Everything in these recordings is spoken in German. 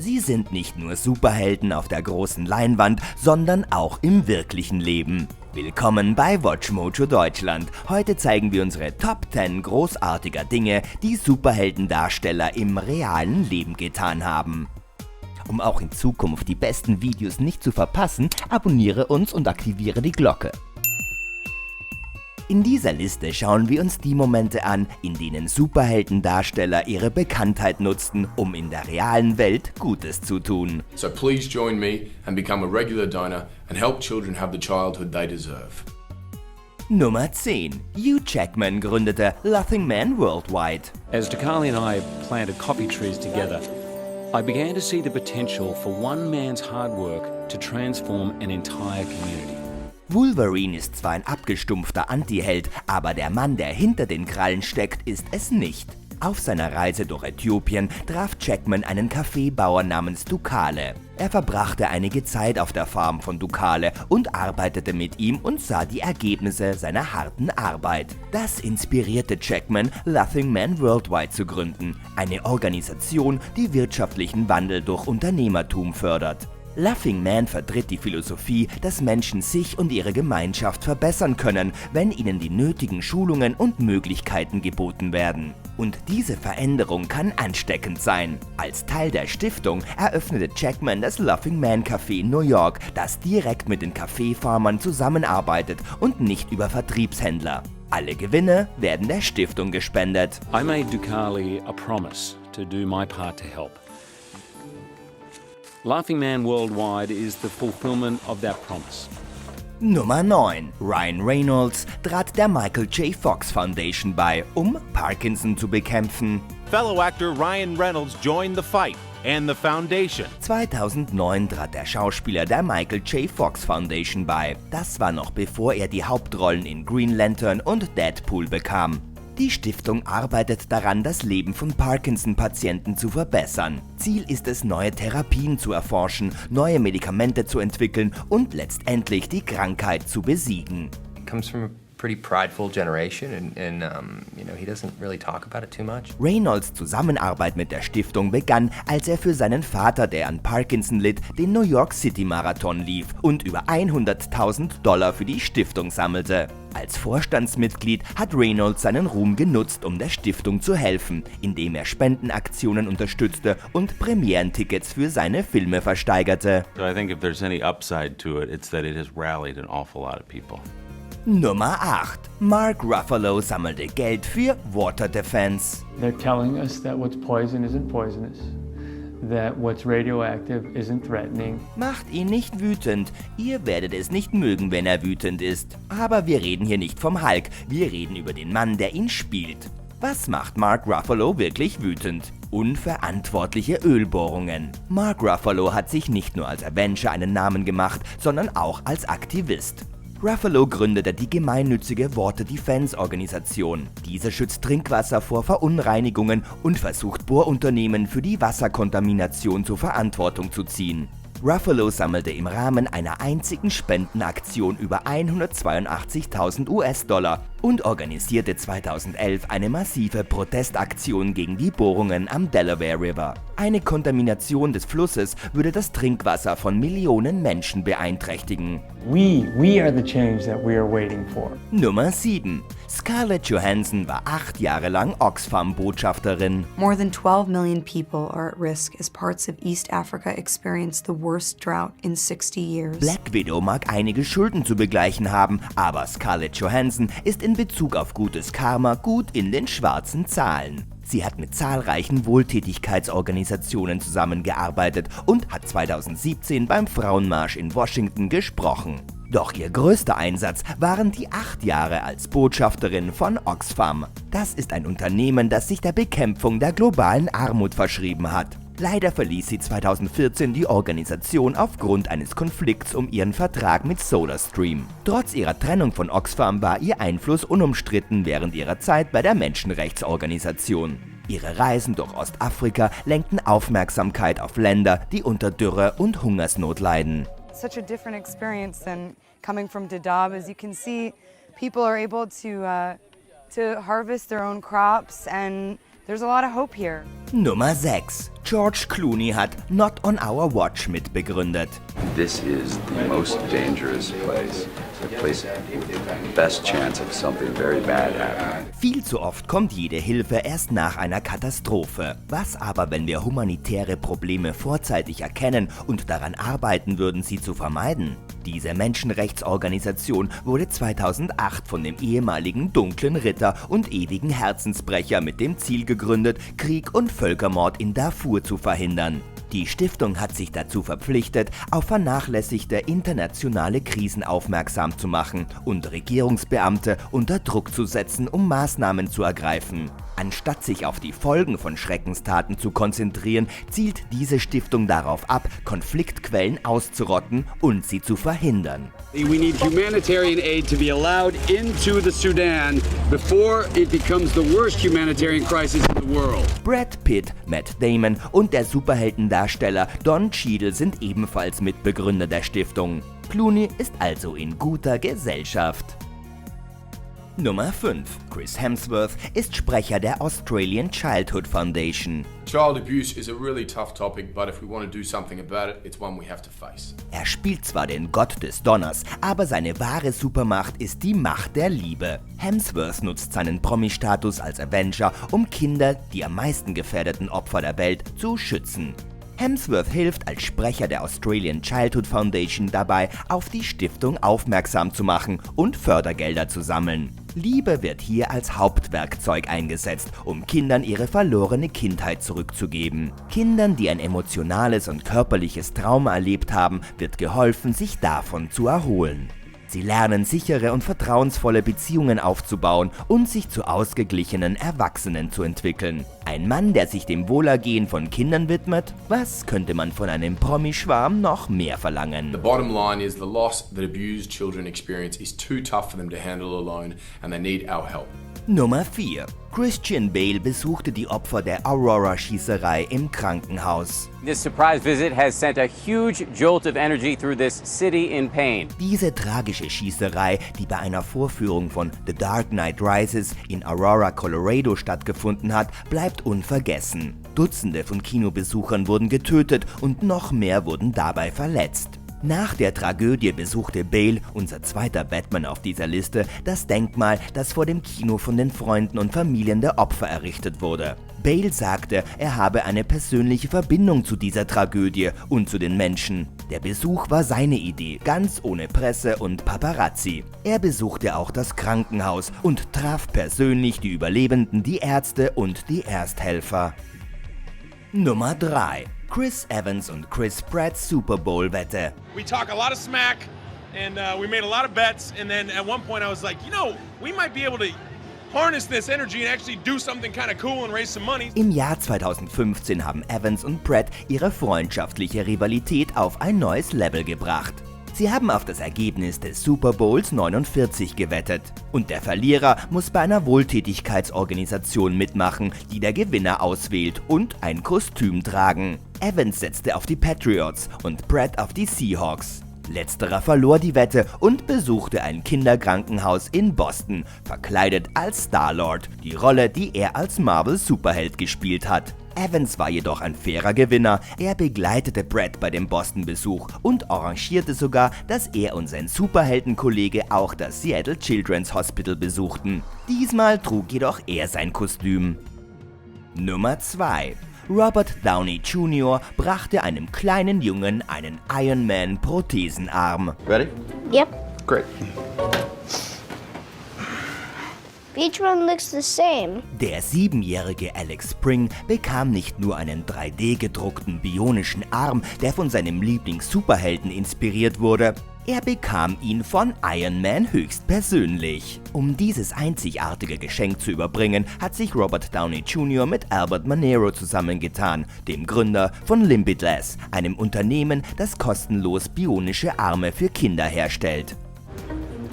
Sie sind nicht nur Superhelden auf der großen Leinwand, sondern auch im wirklichen Leben. Willkommen bei WatchMojo Deutschland. Heute zeigen wir unsere Top 10 großartiger Dinge, die Superhelden-Darsteller im realen Leben getan haben. Um auch in Zukunft die besten Videos nicht zu verpassen, abonniere uns und aktiviere die Glocke. In dieser Liste schauen wir uns die Momente an, in denen Superhelden-Darsteller ihre Bekanntheit nutzten, um in der realen Welt Gutes zu tun. So please join me and become a regular donor and help children have the childhood they deserve. Nummer 10. Hugh Jackman gründete Laughing Man Worldwide. As Dicali and I planted coffee trees together, I began to see the potential for one man's hard work to transform an entire community. Wolverine ist zwar ein abgestumpfter Antiheld, aber der Mann, der hinter den Krallen steckt, ist es nicht. Auf seiner Reise durch Äthiopien traf Jackman einen Kaffeebauer namens Dukale. Er verbrachte einige Zeit auf der Farm von Dukale und arbeitete mit ihm und sah die Ergebnisse seiner harten Arbeit. Das inspirierte Jackman, Laughing Man Worldwide zu gründen, eine Organisation, die wirtschaftlichen Wandel durch Unternehmertum fördert. Laughing Man vertritt die Philosophie, dass Menschen sich und ihre Gemeinschaft verbessern können, wenn ihnen die nötigen Schulungen und Möglichkeiten geboten werden. Und diese Veränderung kann ansteckend sein. Als Teil der Stiftung eröffnete Jackman das Laughing Man Café in New York, das direkt mit den Kaffeefarmern zusammenarbeitet und nicht über Vertriebshändler. Alle Gewinne werden der Stiftung gespendet. I made Dicali a promise to do my part to help. Laughing Man Worldwide is the fulfillment of that promise. Nummer 9. Ryan Reynolds trat der Michael J. Fox Foundation bei, um Parkinson zu bekämpfen. Fellow actor Ryan Reynolds joined the fight and the foundation. 2009 trat der Schauspieler der Michael J. Fox Foundation bei. Das war noch bevor er die Hauptrollen in Green Lantern und Deadpool bekam. Die Stiftung arbeitet daran, das Leben von Parkinson-Patienten zu verbessern. Ziel ist es, neue Therapien zu erforschen, neue Medikamente zu entwickeln und letztendlich die Krankheit zu besiegen. Comes from a pretty prideful generation and he doesn't really talk about it too much. Reynolds' Zusammenarbeit mit der Stiftung begann, als er für seinen Vater, der an Parkinson litt, den New York City Marathon lief und über $100.000 für die Stiftung sammelte. Als Vorstandsmitglied hat Reynolds seinen Ruhm genutzt, um der Stiftung zu helfen, indem er Spendenaktionen unterstützte und Premierentickets für seine Filme versteigerte. So I think if there's any upside to it, it's that it has rallied an awful lot of people. Nummer 8. Mark Ruffalo sammelte Geld für Water Defense. They're telling us that what's poison isn't poisonous, that what's radioactive isn't threatening. Macht ihn nicht wütend. Ihr werdet es nicht mögen, wenn er wütend ist. Aber wir reden hier nicht vom Hulk, wir reden über den Mann, der ihn spielt. Was macht Mark Ruffalo wirklich wütend? Unverantwortliche Ölbohrungen. Mark Ruffalo hat sich nicht nur als Avenger einen Namen gemacht, sondern auch als Aktivist. Ruffalo gründete die gemeinnützige Water Defense Organisation. Diese schützt Trinkwasser vor Verunreinigungen und versucht Bohrunternehmen für die Wasserkontamination zur Verantwortung zu ziehen. Ruffalo sammelte im Rahmen einer einzigen Spendenaktion über $182.000 und organisierte 2011 eine massive Protestaktion gegen die Bohrungen am Delaware River. Eine Kontamination des Flusses würde das Trinkwasser von Millionen Menschen beeinträchtigen. We are the change that we are waiting for. Nummer 7. Scarlett Johansson war 8 Jahre lang Oxfam-Botschafterin. More than 12 million people are at risk as parts of East Africa experience the worst drought in 60 years. Black Widow mag einige Schulden zu begleichen haben, aber Scarlett Johansson ist in Bezug auf gutes Karma gut in den schwarzen Zahlen. Sie hat mit zahlreichen Wohltätigkeitsorganisationen zusammengearbeitet und hat 2017 beim Frauenmarsch in Washington gesprochen. Doch ihr größter Einsatz waren die 8 Jahre als Botschafterin von Oxfam. Das ist ein Unternehmen, das sich der Bekämpfung der globalen Armut verschrieben hat. Leider verließ sie 2014 die Organisation aufgrund eines Konflikts um ihren Vertrag mit SodaStream. Trotz ihrer Trennung von Oxfam war ihr Einfluss unumstritten während ihrer Zeit bei der Menschenrechtsorganisation. Ihre Reisen durch Ostafrika lenkten Aufmerksamkeit auf Länder, die unter Dürre und Hungersnot leiden. Such a different experience than coming from Dadaab. As you can see, people are able to harvest their own crops and There's a lot of hope here. Nummer 6. George Clooney hat Not on Our Watch mitbegründet. This is the most dangerous place. The place with the best chance of something very bad happening. Viel zu oft kommt jede Hilfe erst nach einer Katastrophe. Was aber, wenn wir humanitäre Probleme vorzeitig erkennen und daran arbeiten würden, sie zu vermeiden? Diese Menschenrechtsorganisation wurde 2008 von dem ehemaligen dunklen Ritter und ewigen Herzensbrecher mit dem Ziel gegründet, Krieg und Völkermord in Darfur zu verhindern. Die Stiftung hat sich dazu verpflichtet, auf vernachlässigte internationale Krisen aufmerksam zu machen und Regierungsbeamte unter Druck zu setzen, um Maßnahmen zu ergreifen. Anstatt sich auf die Folgen von Schreckenstaten zu konzentrieren, zielt diese Stiftung darauf ab, Konfliktquellen auszurotten und sie zu verhindern. We need humanitarian aid to be allowed into the Sudan before it becomes the worst humanitarian crisis in the world. Brad Pitt, Matt Damon und der Superhelden-Darsteller Don Cheadle sind ebenfalls Mitbegründer der Stiftung. Clooney ist also in guter Gesellschaft. Nummer 5. Chris Hemsworth ist Sprecher der Australian Childhood Foundation. Child abuse is a really tough topic, but if we want to do something about it, it's one we have to face. Er spielt zwar den Gott des Donners, aber seine wahre Supermacht ist die Macht der Liebe. Hemsworth nutzt seinen Promi-Status als Avenger, um Kinder, die am meisten gefährdeten Opfer der Welt, zu schützen. Hemsworth hilft als Sprecher der Australian Childhood Foundation dabei, auf die Stiftung aufmerksam zu machen und Fördergelder zu sammeln. Liebe wird hier als Hauptwerkzeug eingesetzt, um Kindern ihre verlorene Kindheit zurückzugeben. Kindern, die ein emotionales und körperliches Trauma erlebt haben, wird geholfen, sich davon zu erholen. Sie lernen sichere und vertrauensvolle Beziehungen aufzubauen und sich zu ausgeglichenen Erwachsenen zu entwickeln. Ein Mann, der sich dem Wohlergehen von Kindern widmet? Was könnte man von einem Promi-Schwarm noch mehr verlangen? The bottom line is the loss that abused children experience is too tough for them to handle alone and they need our help. Nummer 4. Christian Bale besuchte die Opfer der Aurora-Schießerei im Krankenhaus. This surprise visit has sent a huge jolt of energy through this city in pain. Diese tragische Schießerei, die bei einer Vorführung von The Dark Knight Rises in Aurora, Colorado stattgefunden hat, bleibt unvergessen. Dutzende von Kinobesuchern wurden getötet und noch mehr wurden dabei verletzt. Nach der Tragödie besuchte Bale, unser zweiter Batman auf dieser Liste, das Denkmal, das vor dem Kino von den Freunden und Familien der Opfer errichtet wurde. Bale sagte, er habe eine persönliche Verbindung zu dieser Tragödie und zu den Menschen. Der Besuch war seine Idee, ganz ohne Presse und Paparazzi. Er besuchte auch das Krankenhaus und traf persönlich die Überlebenden, die Ärzte und die Ersthelfer. Nummer 3. Chris Evans und Chris Pratts Super Bowl-Wette. We talk a lot of smack, and we made a lot of bets, and then at one point I was like, you know, we might be able to harness this energy and actually do something kind of cool and raise some money. Im Jahr 2015 haben Evans und Pratt ihre freundschaftliche Rivalität auf ein neues Level gebracht. Sie haben auf das Ergebnis des Super Bowls 49 gewettet. Und der Verlierer muss bei einer Wohltätigkeitsorganisation mitmachen, die der Gewinner auswählt und ein Kostüm tragen. Evans setzte auf die Patriots und Pratt auf die Seahawks. Letzterer verlor die Wette und besuchte ein Kinderkrankenhaus in Boston, verkleidet als Star-Lord, die Rolle, die er als Marvel-Superheld gespielt hat. Evans war jedoch ein fairer Gewinner, er begleitete Pratt bei dem Boston-Besuch und arrangierte sogar, dass er und sein Superheldenkollege auch das Seattle Children's Hospital besuchten. Diesmal trug jedoch er sein Kostüm. Nummer 2. Robert Downey Jr. brachte einem kleinen Jungen einen Iron Man Prothesenarm. Ready? Yep. Great. Each one looks the same. Der 7-jährige Alex Spring bekam nicht nur einen 3D-gedruckten bionischen Arm, der von seinem Lieblings-Superhelden inspiriert wurde, er bekam ihn von Iron Man höchstpersönlich. Um dieses einzigartige Geschenk zu überbringen, hat sich Robert Downey Jr. mit Albert Manero zusammengetan, dem Gründer von Limitless, einem Unternehmen, das kostenlos bionische Arme für Kinder herstellt.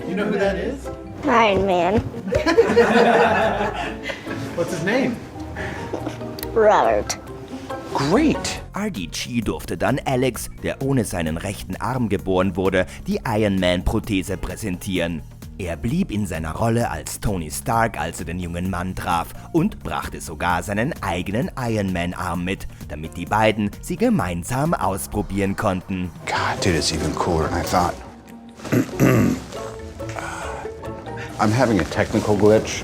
You know who that is? Iron Man. What's his name? Robert. Great! RDG durfte dann Alex, der ohne seinen rechten Arm geboren wurde, die Iron Man Prothese präsentieren. Er blieb in seiner Rolle als Tony Stark, als er den jungen Mann traf, und brachte sogar seinen eigenen Iron Man-Arm mit, damit die beiden sie gemeinsam ausprobieren konnten. God, dude, it's even cooler than I thought. I'm having a technical glitch.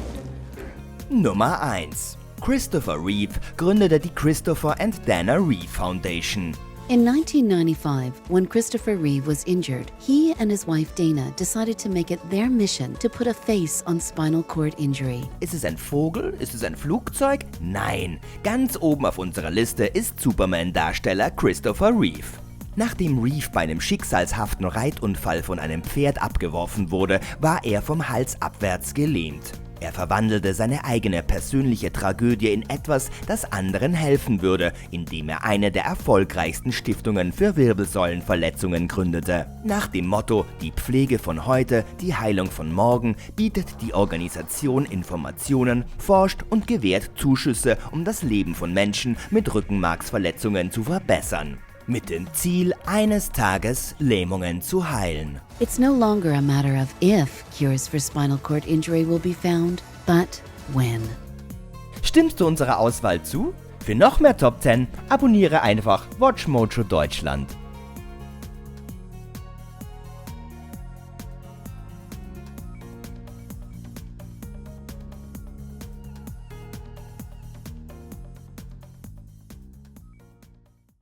Nummer 1. Christopher Reeve gründete die Christopher and Dana Reeve Foundation. In 1995, when Christopher Reeve was injured, he and his wife Dana decided to make it their mission to put a face on spinal cord injury. Ist es ein Vogel? Ist es ein Flugzeug? Nein. Ganz oben auf unserer Liste ist Superman-Darsteller Christopher Reeve. Nachdem Reeve bei einem schicksalshaften Reitunfall von einem Pferd abgeworfen wurde, war er vom Hals abwärts gelähmt. Er verwandelte seine eigene persönliche Tragödie in etwas, das anderen helfen würde, indem er eine der erfolgreichsten Stiftungen für Wirbelsäulenverletzungen gründete. Nach dem Motto „Die Pflege von heute, die Heilung von morgen“ bietet die Organisation Informationen, forscht und gewährt Zuschüsse, um das Leben von Menschen mit Rückenmarksverletzungen zu verbessern. Mit dem Ziel, eines Tages Lähmungen zu heilen. It's no longer a matter of if cures for spinal cord injury will be found, but when. Stimmst du unserer Auswahl zu? Für noch mehr Top 10 abonniere einfach Watch Mojo Deutschland.